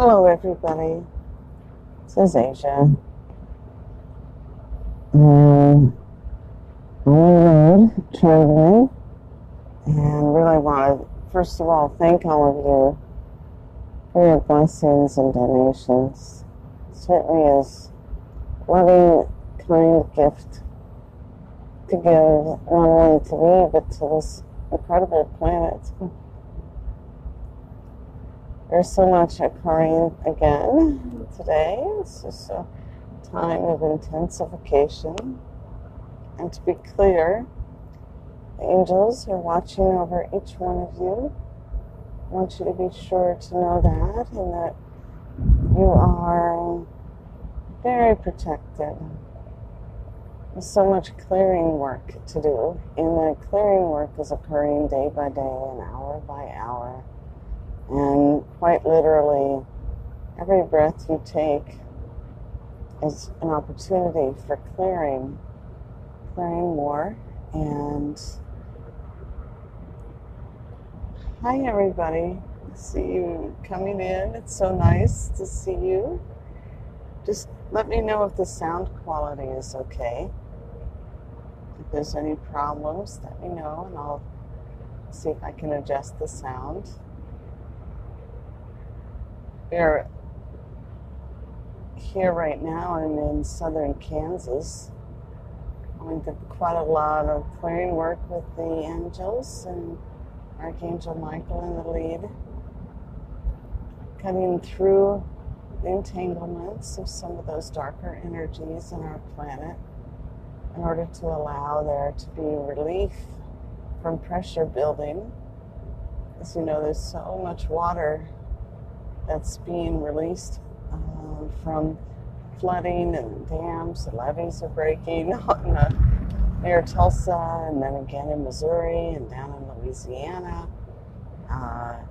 Hello, everybody. This is Asia. On the road, traveling, and really want to, first of all, thank all of you for your blessings and donations. It certainly is a loving, kind gift to give, not only to me, but to this incredible planet. There's so much occurring again today. It's just a time of intensification. And to be clear, the angels are watching over each one of you. I want you to be sure to know that, and that you are very protected. There's so much clearing work to do, and that clearing work is occurring day by day and hour by hour. And quite literally, every breath you take is an opportunity for clearing more. And hi, everybody. I see you coming in. It's so nice to see you. Just let me know if the sound quality is okay. If there's any problems, let me know, and I'll see if I can adjust the sound. We're here right now. I'm in southern Kansas. We did quite a lot of clearing work with the angels and Archangel Michael in the lead, cutting through the entanglements of some of those darker energies in our planet in order to allow there to be relief from pressure building. As you know, there's so much water that's being released from flooding and dams. The levees are breaking near Tulsa, and then again in Missouri and down in Louisiana. I'm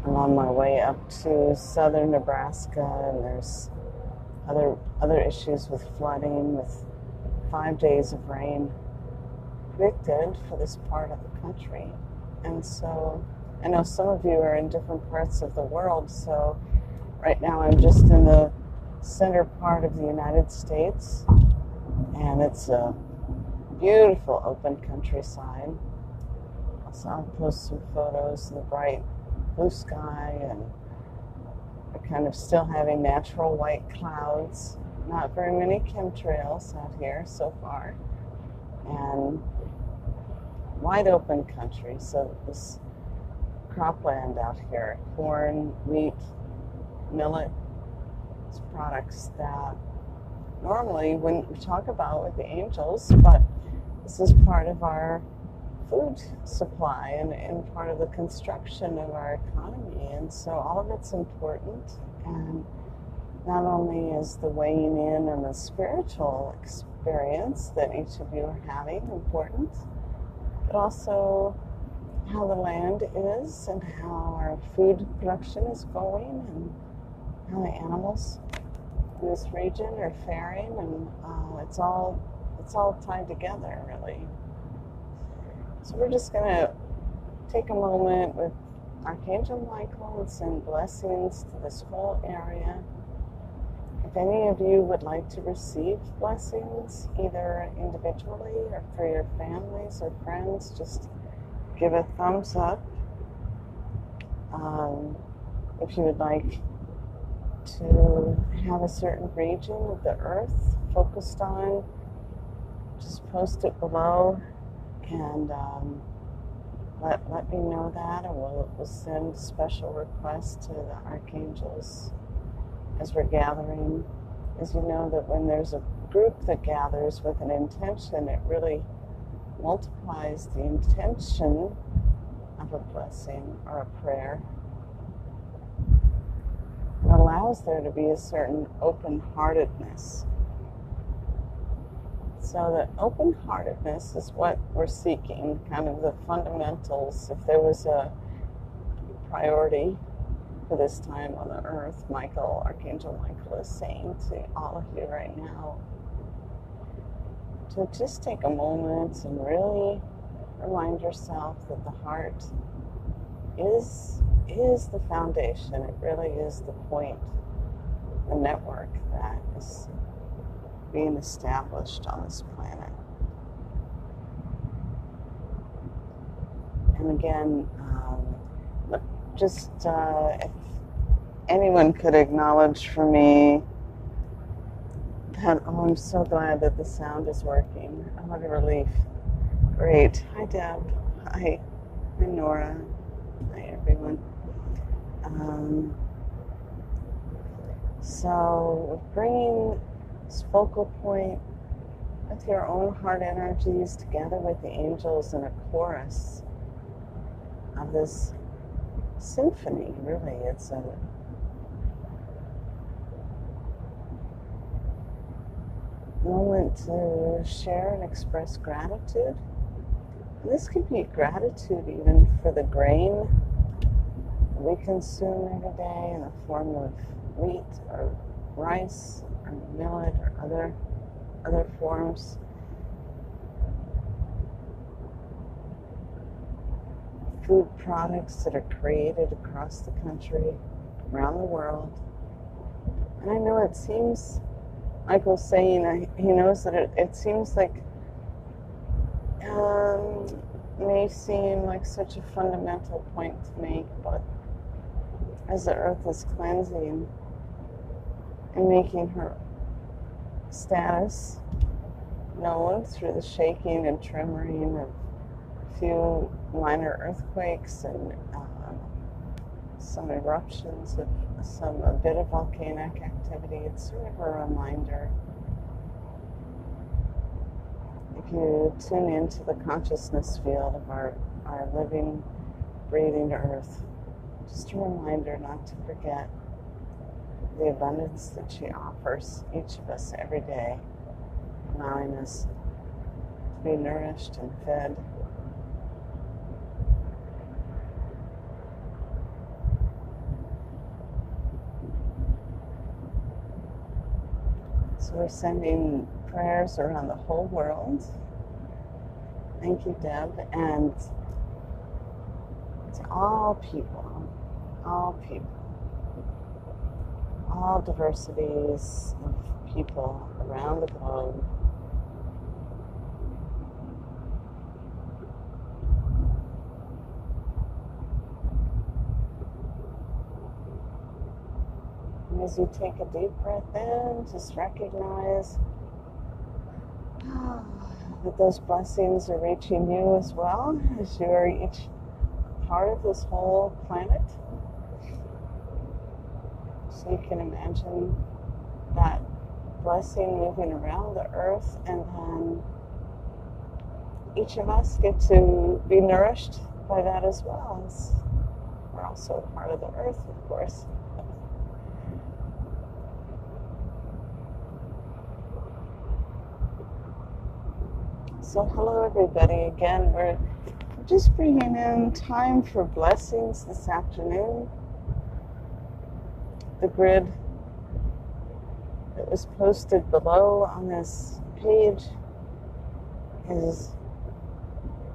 on my way up to southern Nebraska, and there's other issues with flooding, with 5 days of rain predicted for this part of the country. And so I know some of you are in different parts of the world, so right now I'm just in the center part of the United States, and it's a beautiful open countryside. So I'll post some photos of the bright blue sky, and we're kind of still having natural white clouds. Not very many chemtrails out here so far, and wide open country. So this cropland out here, corn, wheat, millet, products that normally wouldn't we talk about with the angels, but this is part of our food supply and part of the construction of our economy. And so all of it's important. And not only is the weighing in and the spiritual experience that each of you are having important, but also how the land is and how our food production is going and how the animals in this region are faring, and it's all tied together, really. So we're just going to take a moment with Archangel Michael and send blessings to this whole area. If any of you would like to receive blessings, either individually or for your families or friends, just give a thumbs up. If you would like to have a certain region of the earth focused on, just post it below, and let me know that, and we'll send special requests to the archangels as we're gathering. As you know, that when there's a group that gathers with an intention, it really multiplies the intention of a blessing or a prayer. It allows there to be a certain open-heartedness. So the open-heartedness is what we're seeking, kind of the fundamentals. If there was a priority for this time on the earth, Archangel Michael is saying to all of you right now to just take a moment and really remind yourself that the heart is is the foundation. It really is the point, the network that is being established on this planet. And again, if anyone could acknowledge for me that, I'm so glad that the sound is working. What a relief. Great. Hi, Deb. Hi. Hi, Nora. Hi, everyone. So bringing this focal point with your own heart energies together with the angels in a chorus of this symphony, really. It's a moment to share and express gratitude. And this could be gratitude even for the grain we consume every day in the form of wheat or rice or millet or other forms. Food products that are created across the country, around the world. And I know it seems, Michael's saying, he knows that it seems like, may seem like such a fundamental point to make, but as the earth is cleansing and making her status known through the shaking and tremoring of a few minor earthquakes and some eruptions of a bit of volcanic activity, it's sort of a reminder. If you tune into the consciousness field of our living, breathing earth, just a reminder not to forget the abundance that she offers each of us every day, allowing us to be nourished and fed. So we're sending prayers around the whole world. Thank you, Deb. And to all people, all diversities of people around the globe. And as you take a deep breath in, just recognize that those blessings are reaching you as well, as you are each part of this whole planet. So you can imagine that blessing moving around the earth, and then each of us get to be nourished by that as well. We're also a part of the earth, of course. So hello everybody again. We're just bringing in time for blessings this afternoon. The grid that was posted below on this page is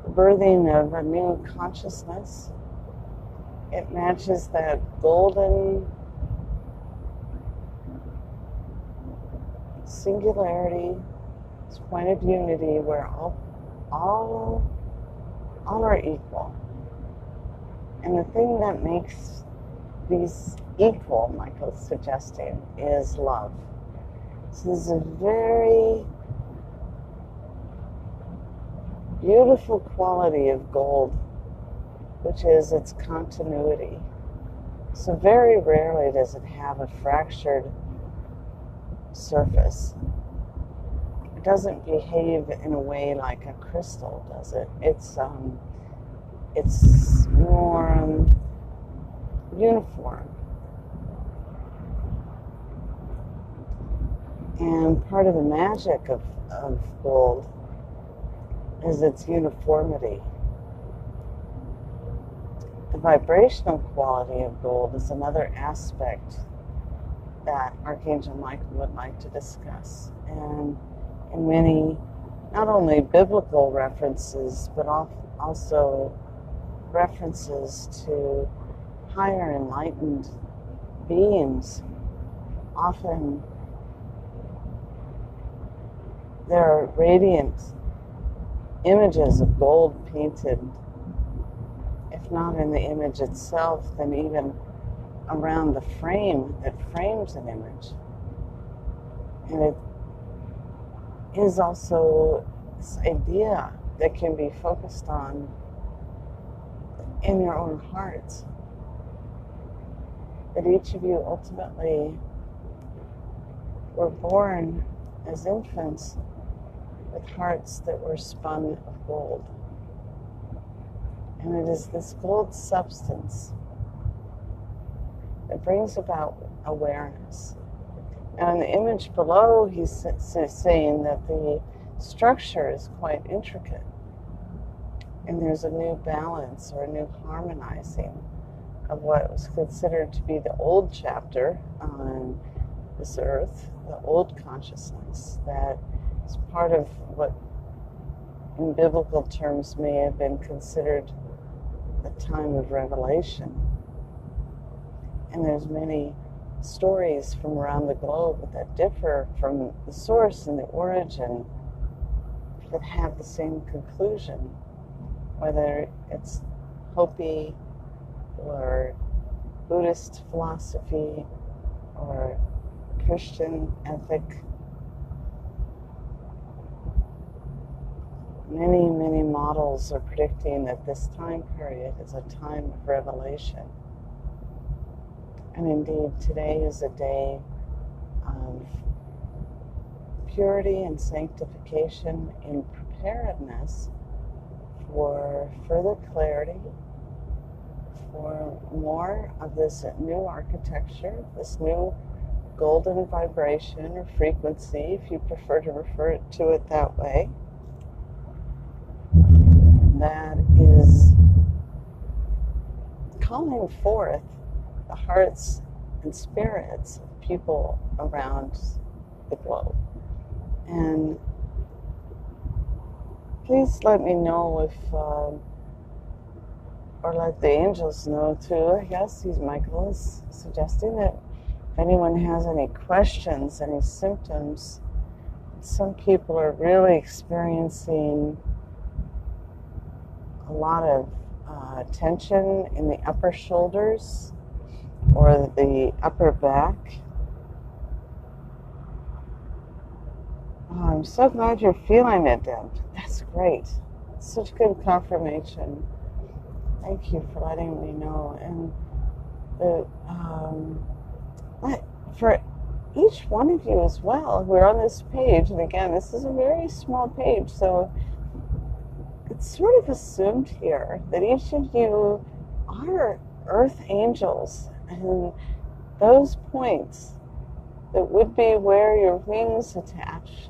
the birthing of a new consciousness. It matches that golden singularity, this point of unity where all are equal. And the thing that makes these equal, Michael's suggesting, is love. So there's a very beautiful quality of gold, which is its continuity. So very rarely does it have a fractured surface. It doesn't behave in a way like a crystal, does it? It's more uniform. And part of the magic of gold is its uniformity. The vibrational quality of gold is another aspect that Archangel Michael would like to discuss. And in many, not only biblical references, but also references to higher enlightened beings, often there are radiant images of gold painted, if not in the image itself, then even around the frame that frames an image. And it is also this idea that can be focused on in your own hearts, that each of you ultimately were born as infants with hearts that were spun of gold. And it is this gold substance that brings about awareness. Now in the image below, he's saying that the structure is quite intricate, and there's a new balance or a new harmonizing of what was considered to be the old chapter on this earth, the old consciousness that is part of what in biblical terms may have been considered the time of revelation. And there's many stories from around the globe that differ from the source and the origin that have the same conclusion, whether it's Hopi or Buddhist philosophy or Christian ethic. Many, many models are predicting that this time period is a time of revelation. And indeed, today is a day of purity and sanctification in preparedness for further clarity, for more of this new architecture, this new golden vibration or frequency, if you prefer to refer to it that way, that is calling forth the hearts and spirits of people around the globe. And please let me know if, or let the angels know too, I guess. Michael is suggesting that if anyone has any questions, any symptoms, some people are really experiencing a lot of tension in the upper shoulders or the upper back. Oh, I'm so glad you're feeling it, Deb. That's great. Such good confirmation. Thank you for letting me know. And for each one of you as well who are on this page, and again, this is a very small page, so it's sort of assumed here that each of you are earth angels, and those points that would be where your wings attach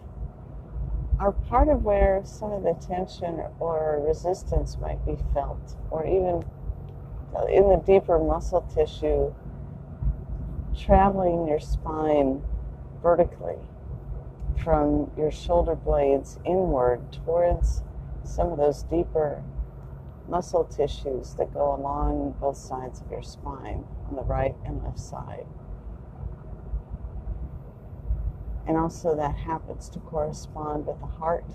are part of where some of the tension or resistance might be felt, or even in the deeper muscle tissue, traveling your spine vertically from your shoulder blades inward towards some of those deeper muscle tissues that go along both sides of your spine, on the right and left side. And also that happens to correspond with the heart.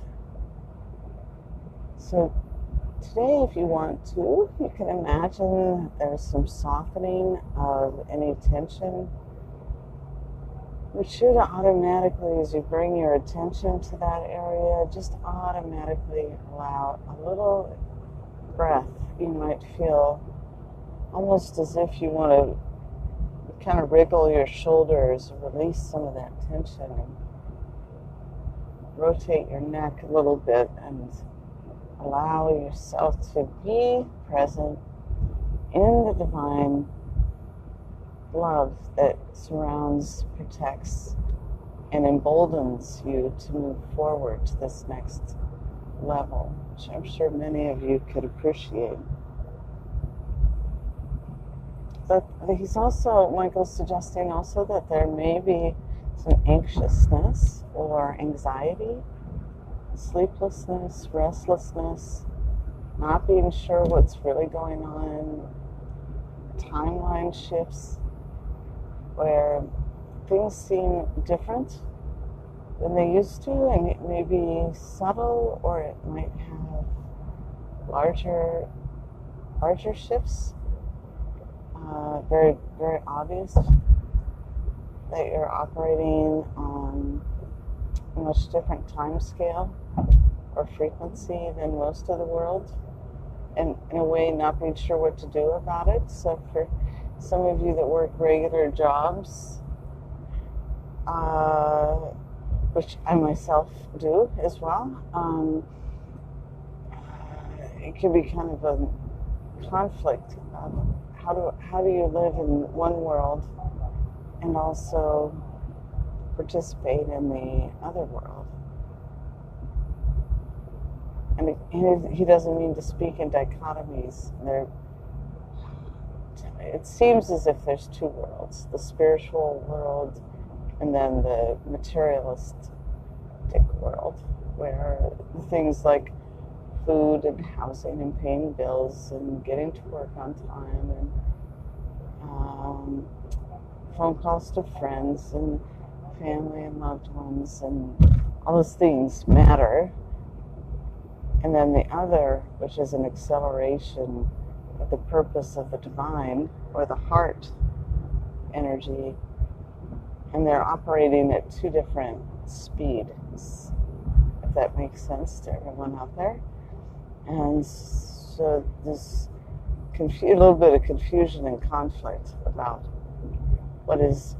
So today, if you want to, you can imagine that there's some softening of any tension, which should automatically, as you bring your attention to that area, just automatically allow a little breath. You might feel almost as if you want to kind of wriggle your shoulders, release some of that tension, and rotate your neck a little bit, and allow yourself to be present in the divine love that surrounds, protects, and emboldens you to move forward to this next level, which I'm sure many of you could appreciate. But he's also, Michael's suggesting also that there may be some anxiousness or anxiety, sleeplessness, restlessness, not being sure what's really going on, timeline shifts where things seem different than they used to, and it may be subtle, or it might have larger shifts, very, very obvious that you're operating on a much different time scale or frequency than most of the world, and in a way not being sure what to do about it. So for some of you that work regular jobs, which I myself do as well, it can be kind of a conflict of how do you live in one world and also participate in the other world. And he doesn't mean to speak in dichotomies. It seems as if there's two worlds, the spiritual world and then the materialistic world, where things like food and housing and paying bills and getting to work on time and phone calls to friends and family and loved ones and all those things matter. And then the other, which is an acceleration of the purpose of the divine or the heart energy, and they're operating at two different speeds, if that makes sense to everyone out there. And so there's a little bit of confusion and conflict about what is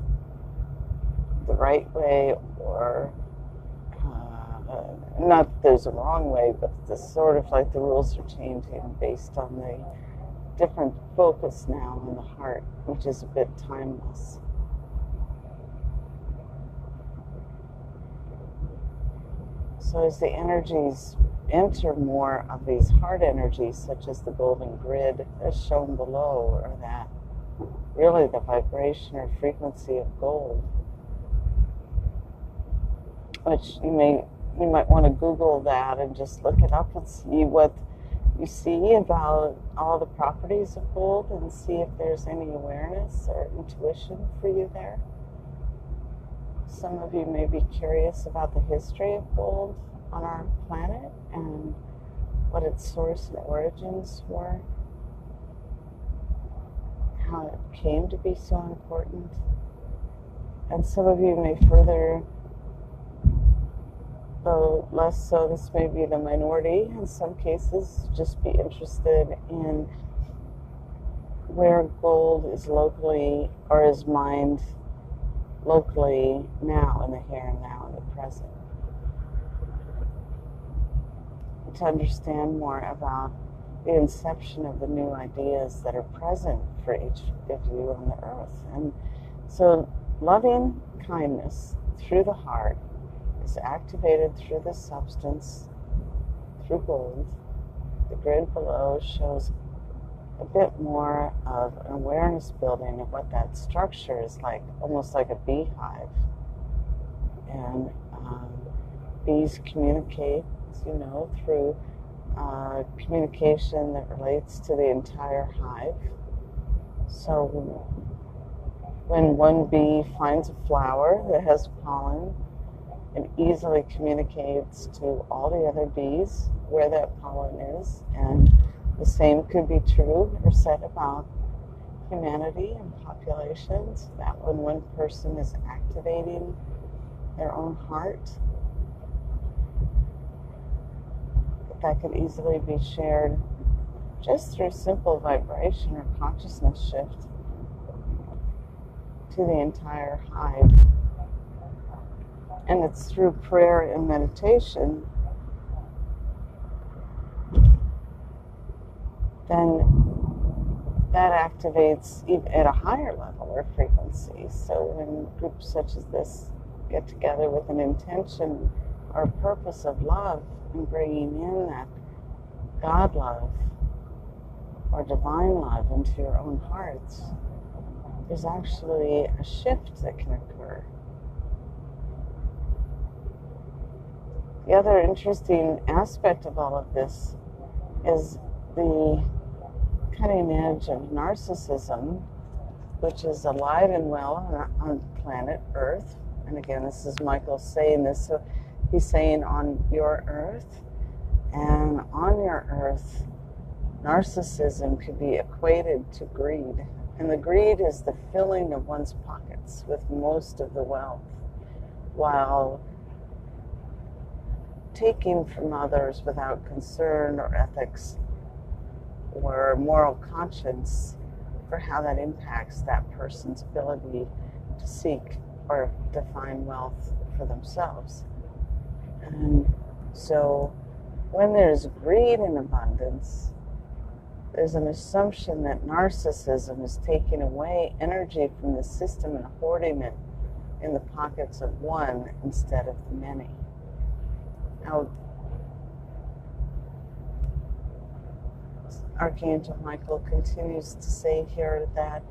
the right way, or not that there's a wrong way, but the sort of like the rules are changing based on the different focus now on the heart, which is a bit timeless. So as the energies enter more of these heart energies, such as the golden grid as shown below, or that really the vibration or frequency of gold, which you might want to Google that and just look it up and see what you see about all the properties of gold, and see if there's any awareness or intuition for you there. Some of you may be curious about the history of gold on our planet and what its source and origins were, how it came to be so important. And some of you may further, though less so, this may be the minority in some cases, just be interested in where gold is locally or is mined locally now, in the here and now, in the present. To understand more about the inception of the new ideas that are present for each of you on the earth. And so loving kindness through the heart is activated through the substance, through gold. The grid below shows a bit more of an awareness building of what that structure is like, almost like a beehive. And bees communicate, as you know, through communication that relates to the entire hive. So when one bee finds a flower that has pollen, it easily communicates to all the other bees where that pollen is, and the same could be true or said about humanity and populations, that when one person is activating their own heart, that could easily be shared just through simple vibration or consciousness shift to the entire hive. And it's through prayer and meditation then that activates even at a higher level or frequency. So when groups such as this get together with an intention or a purpose of love and bringing in that God love or divine love into your own hearts, there's actually a shift that can occur. The other interesting aspect of all of this is the cutting edge of narcissism, which is alive and well on planet Earth. And again, this is Michael saying this, so he's saying on your Earth. And on your Earth, narcissism could be equated to greed. And the greed is the filling of one's pockets with most of the wealth, while taking from others without concern or ethics or moral conscience for how that impacts that person's ability to seek or define wealth for themselves. And so when there's greed in abundance, there's an assumption that narcissism is taking away energy from the system and hoarding it in the pockets of one instead of the many. Now, Archangel Michael continues to say here that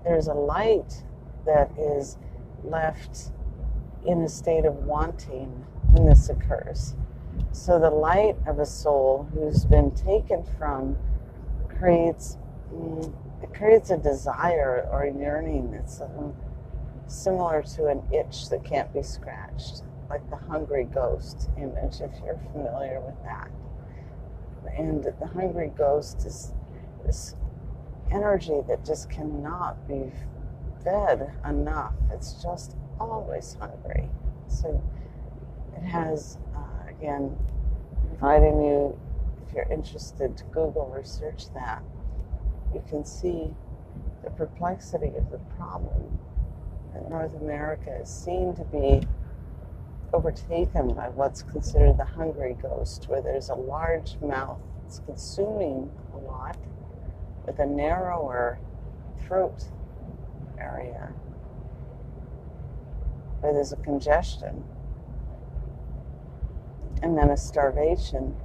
there's a light that is left in a state of wanting when this occurs. So the light of a soul who's been taken from creates a desire or a yearning that's similar to an itch that can't be scratched, like the hungry ghost image, if you're familiar with that. And the hungry ghost is this energy that just cannot be fed enough. It's just always hungry. So it has, again, inviting you, if you're interested, to Google research that. You can see the perplexity of the problem that North America is seen to be overtaken by what's considered the hungry ghost, where there's a large mouth that's consuming a lot with a narrower throat area, where there's a congestion, and then a starvation.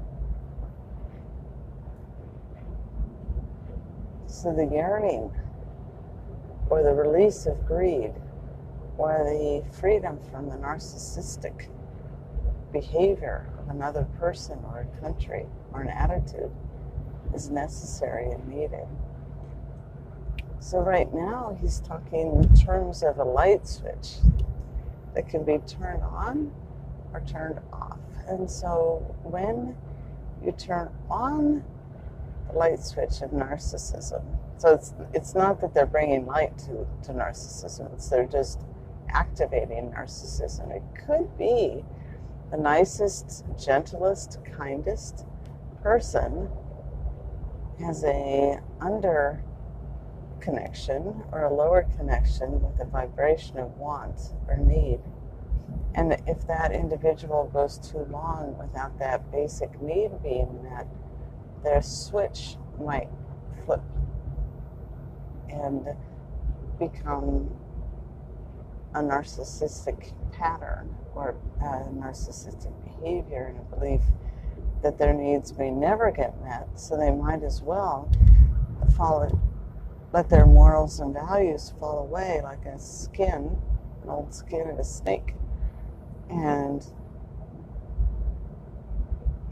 So the yearning, or the release of greed, or the freedom from the narcissistic behavior of another person or a country or an attitude, is necessary and needed. So right now he's talking in terms of a light switch that can be turned on or turned off. And so when you turn on the light switch of narcissism, so it's not that they're bringing light to narcissism, it's they're just activating narcissism. It could be the nicest, gentlest, kindest person has a under connection or a lower connection with a vibration of want or need. And if that individual goes too long without that basic need being met, their switch might flip and become a narcissistic pattern or a narcissistic behavior and a belief that their needs may never get met, so they might as well let their morals and values fall away like an old skin of a snake. And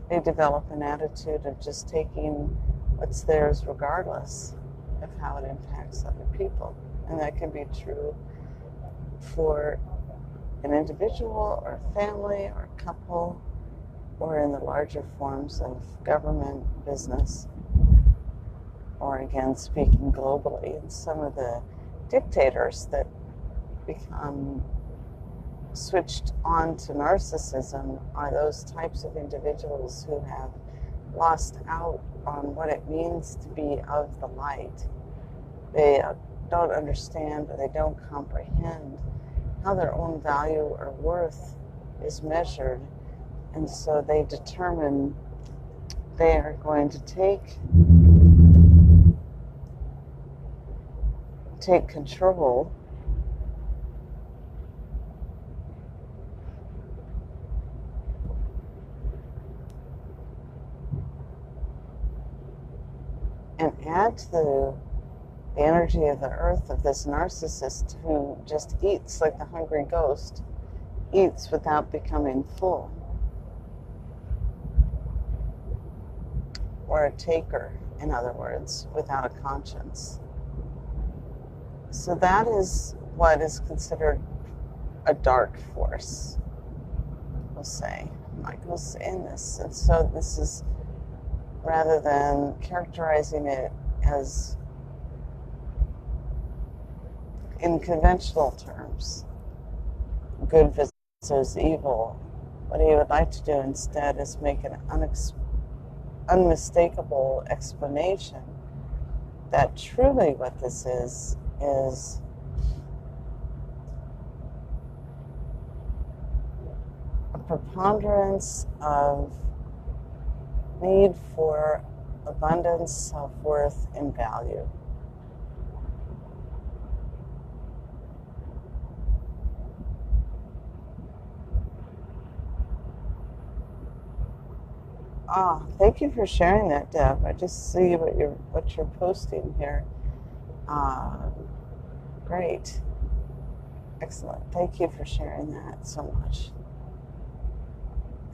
they develop an attitude of just taking what's theirs regardless of how it impacts other people. And that can be true for an individual or a family or a couple, or in the larger forms of government, business, or again, speaking globally. And some of the dictators that become switched on to narcissism are those types of individuals who have lost out on what it means to be of the light. They don't understand, or they don't comprehend how their own value or worth is measured. And so they determine they are going to take control and add to the energy of the earth of this narcissist who just eats like the hungry ghost, eats without becoming full, or a taker in other words, without a conscience. So that is what is considered a dark force, we'll say. Michael's in this. And so this is, rather than characterizing it as in conventional terms, good versus evil, what he would like to do instead is make an unmistakable explanation that truly what this is a preponderance of need for abundance, self-worth, and value. Thank you for sharing that, Deb. I just see what you're posting here. Great. Excellent. Thank you for sharing that so much.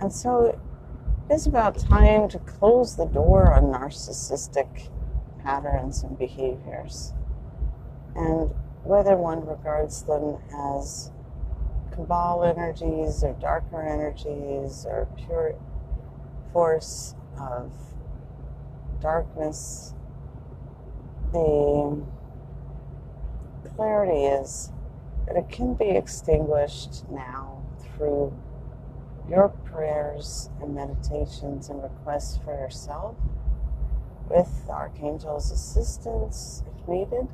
And so it's about time to close the door on narcissistic patterns and behaviors. And whether one regards them as cabal energies or darker energies or pure force of darkness, the clarity is that it can be extinguished now through your prayers and meditations and requests for yourself, with the Archangel's assistance if needed,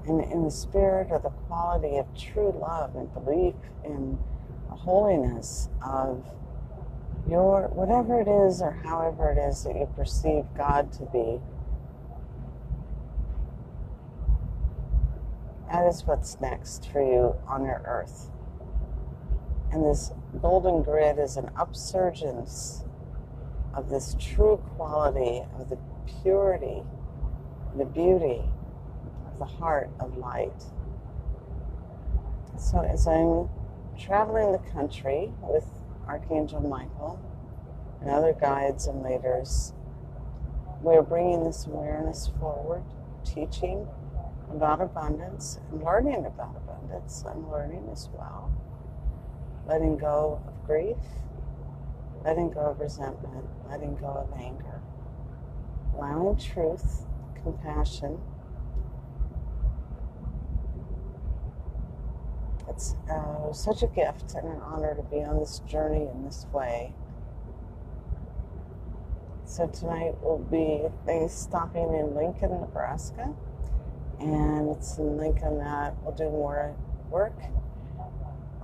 and in the spirit of the quality of true love and belief in the holiness of your, whatever it is or however it is that you perceive God to be. That is what's next for you on your earth. And this golden grid is an upsurgence of this true quality of the purity, the beauty of the heart of light. So as I'm traveling the country with Archangel Michael and other guides and leaders, we're bringing this awareness forward, teaching about abundance and learning about abundance. I'm learning as well. Letting go of grief, letting go of resentment, letting go of anger, allowing truth, compassion. It's such a gift and an honor to be on this journey in this way. So tonight we'll be stopping in Lincoln, Nebraska, and it's in Lincoln that we'll do more work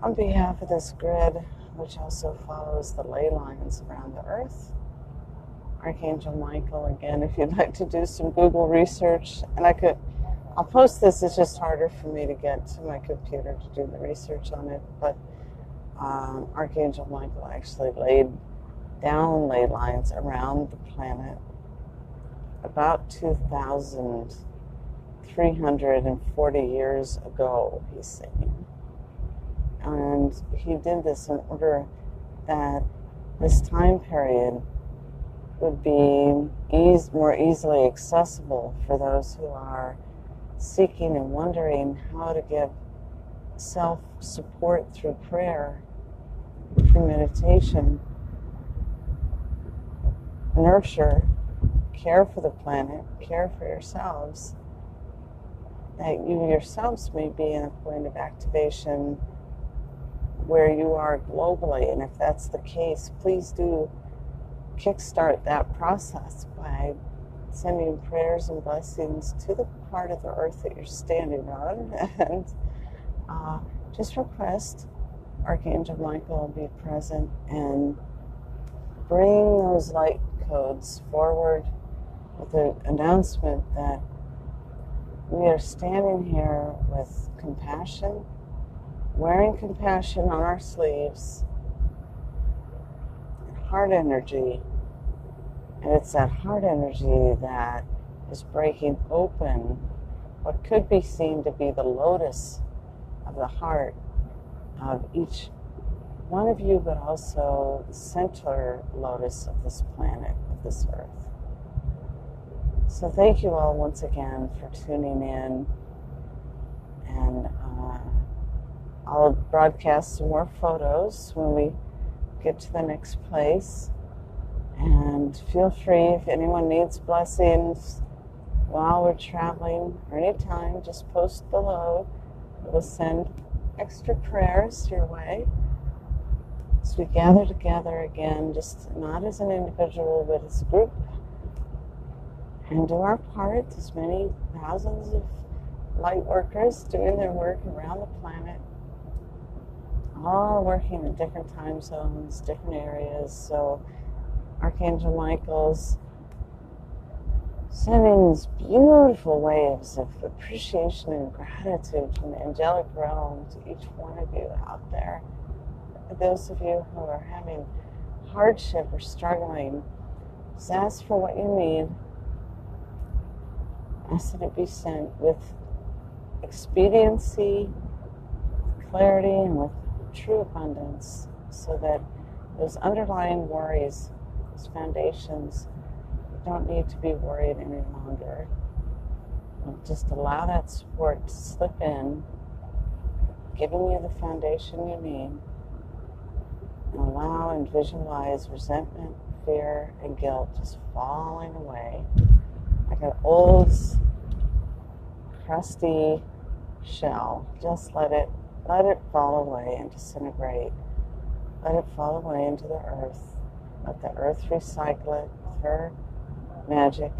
on behalf of this grid, which also follows the ley lines around the earth. Archangel Michael, again, if you'd like to do some Google research, and I'll post this, it's just harder for me to get to my computer to do the research on it, but Archangel Michael actually laid down ley lines around the planet about 2,340 years ago, he's saying. And he did this in order that this time period would be more easily accessible for those who are seeking and wondering how to give self-support through prayer, through meditation, nurture, care for the planet, care for yourselves, that you yourselves may be in a point of activation where you are globally. And if that's the case, please do kickstart that process by sending prayers and blessings to the part of the earth that you're standing on, and just request Archangel Michael be present and bring those light codes forward with the announcement that we are standing here with compassion, wearing compassion on our sleeves, and heart energy. And it's that heart energy that is breaking open what could be seen to be the lotus of the heart of each one of you, but also the center lotus of this planet, of this earth. So thank you all once again for tuning in, and I'll broadcast some more photos when we get to the next place. And feel free, if anyone needs blessings while we're traveling or anytime, just post below. We'll send extra prayers your way as we gather together again, just not as an individual but as a group, and do our part as many thousands of light workers doing their work around the planet, all working in different time zones, different areas. So Archangel Michael's sending these beautiful waves of appreciation and gratitude from the angelic realm to each one of you out there. Those of you who are having hardship or struggling, just ask for what you need. Ask that it be sent with expediency, clarity, and with true abundance, so that those underlying worries, those foundations, don't need to be worried any longer. Just allow that support to slip in, giving you the foundation you need, and allow and visualize resentment, fear, and guilt just falling away like an old, crusty shell. Just let it fall away and disintegrate. Let it fall away into the earth. Let the earth recycle it with her magic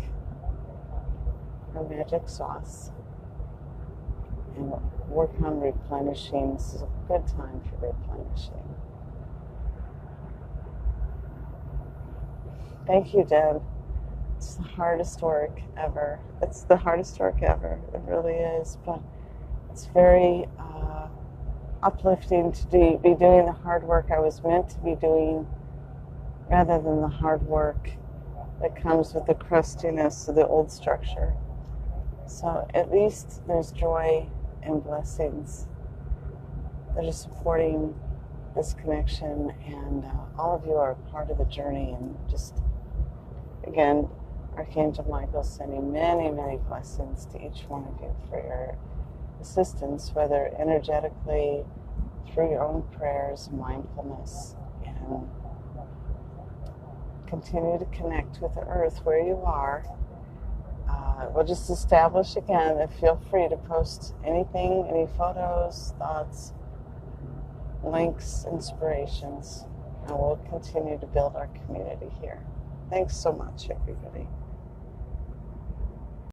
sauce, and work on replenishing. This is a good time for replenishing. Thank you, Deb. It's the hardest work ever. It's the hardest work ever. It really is, but it's very uplifting to be doing the hard work I was meant to be doing, rather than the hard work that comes with the crustiness of the old structure. So at least there's joy and blessings that are supporting this connection, and all of you are part of the journey. And just, again, Archangel Michael sending many, many blessings to each one of you for your assistance, whether energetically, through your own prayers, mindfulness, and continue to connect with the earth where you are. We'll just establish again that feel free to post anything, any photos, thoughts, links, inspirations, and we'll continue to build our community here. Thanks so much, everybody.